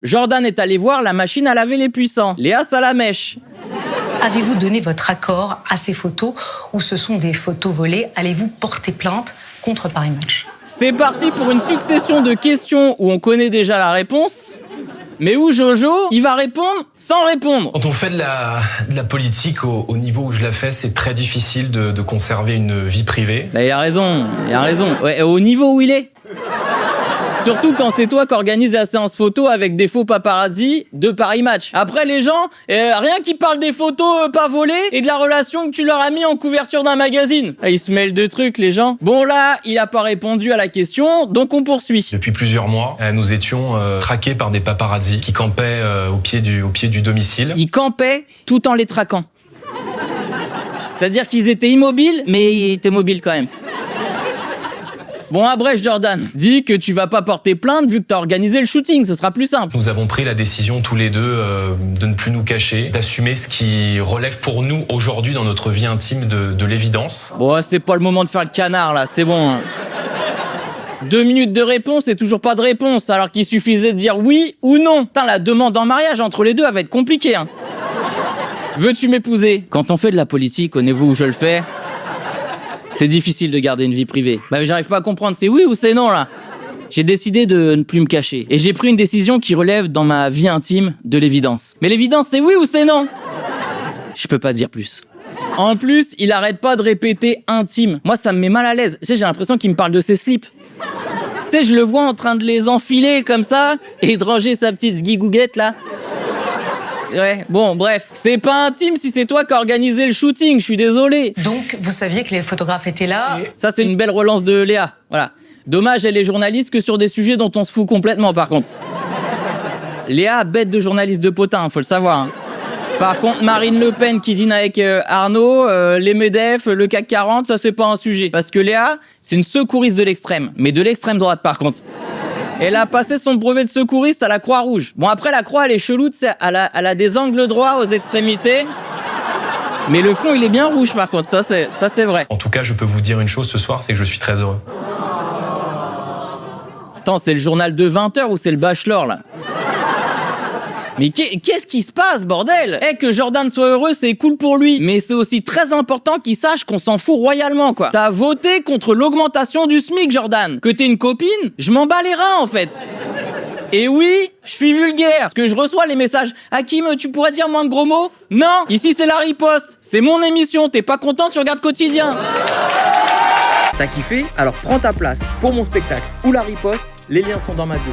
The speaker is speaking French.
Jordan est allé voir la machine à laver les puissants. Léa, ça la mèche. Avez-vous donné votre accord à ces photos ou ce sont des photos volées? Allez-vous porter plainte contre Paris Match? C'est parti pour une succession de questions où on connaît déjà la réponse. Mais où Jojo, il va répondre sans répondre. Quand on fait de la politique au niveau où je la fais, c'est très difficile de conserver une vie privée. Bah, il a raison. Ouais, au niveau où il est. Surtout quand c'est toi qui organise la séance photo avec des faux paparazzi de Paris Match. Après les gens, rien qu'ils parlent des photos pas volées et de la relation que tu leur as mis en couverture d'un magazine. Ils se mêlent de trucs les gens. Bon là, il a pas répondu à la question, donc on poursuit. Depuis plusieurs mois, nous étions traqués par des paparazzi qui campaient au pied du domicile. Ils campaient tout en les traquant. C'est-à-dire qu'ils étaient immobiles, mais ils étaient mobiles quand même. Bon, abrège Jordan, dis que tu vas pas porter plainte vu que t'as organisé le shooting, ce sera plus simple. Nous avons pris la décision tous les deux de ne plus nous cacher, d'assumer ce qui relève pour nous aujourd'hui dans notre vie intime de l'évidence. Bon, c'est pas le moment de faire le canard là, c'est bon. 2 minutes de réponse et toujours pas de réponse, alors qu'il suffisait de dire oui ou non. Putain, la demande en mariage entre les deux, elle va être compliquée. Hein. Veux-tu m'épouser? Quand on fait de la politique, connaissez-vous où je le fais? C'est difficile de garder une vie privée. Bah, j'arrive pas à comprendre, c'est oui ou c'est non, là? J'ai décidé de ne plus me cacher. Et j'ai pris une décision qui relève dans ma vie intime de l'évidence. Mais l'évidence, c'est oui ou c'est non? Je peux pas dire plus. En plus, il arrête pas de répéter intime. Moi, ça me met mal à l'aise. Tu sais, j'ai l'impression qu'il me parle de ses slips. Tu sais, je le vois en train de les enfiler comme ça et de ranger sa petite zguigouguette, là. Ouais, bon, bref. C'est pas intime si c'est toi qui as organisé le shooting, je suis désolé. Donc, vous saviez que les photographes étaient là? Ça, c'est une belle relance de Léa. Voilà. Dommage, elle est journaliste que sur des sujets dont on se fout complètement, par contre. Léa, bête de journaliste de potin, faut le savoir. Hein. Par contre, Marine Le Pen qui dîne avec Arnaud, les MEDEF, le CAC 40, ça, c'est pas un sujet. Parce que Léa, c'est une secouriste de l'extrême. Mais de l'extrême droite, par contre. Elle a passé son brevet de secouriste à la Croix-Rouge. Bon, après, la Croix, elle est chelou, tu sais, elle a des angles droits aux extrémités. Mais le fond, il est bien rouge, par contre. Ça, c'est vrai. En tout cas, je peux vous dire une chose ce soir, c'est que je suis très heureux. Attends, c'est le journal de 20h ou c'est le Bachelor, là? Mais qu'est-ce qui se passe, bordel? Que Jordan soit heureux, c'est cool pour lui. Mais c'est aussi très important qu'il sache qu'on s'en fout royalement, quoi. T'as voté contre l'augmentation du SMIC, Jordan. Que t'es une copine, je m'en bats les reins, en fait. Et oui, je suis vulgaire, parce que je reçois les messages. Hakim, tu pourrais dire moins de gros mots? Non, ici c'est la riposte. C'est mon émission, t'es pas content, tu regardes Quotidien. T'as kiffé? Alors prends ta place pour mon spectacle ou la riposte, les liens sont dans ma bio.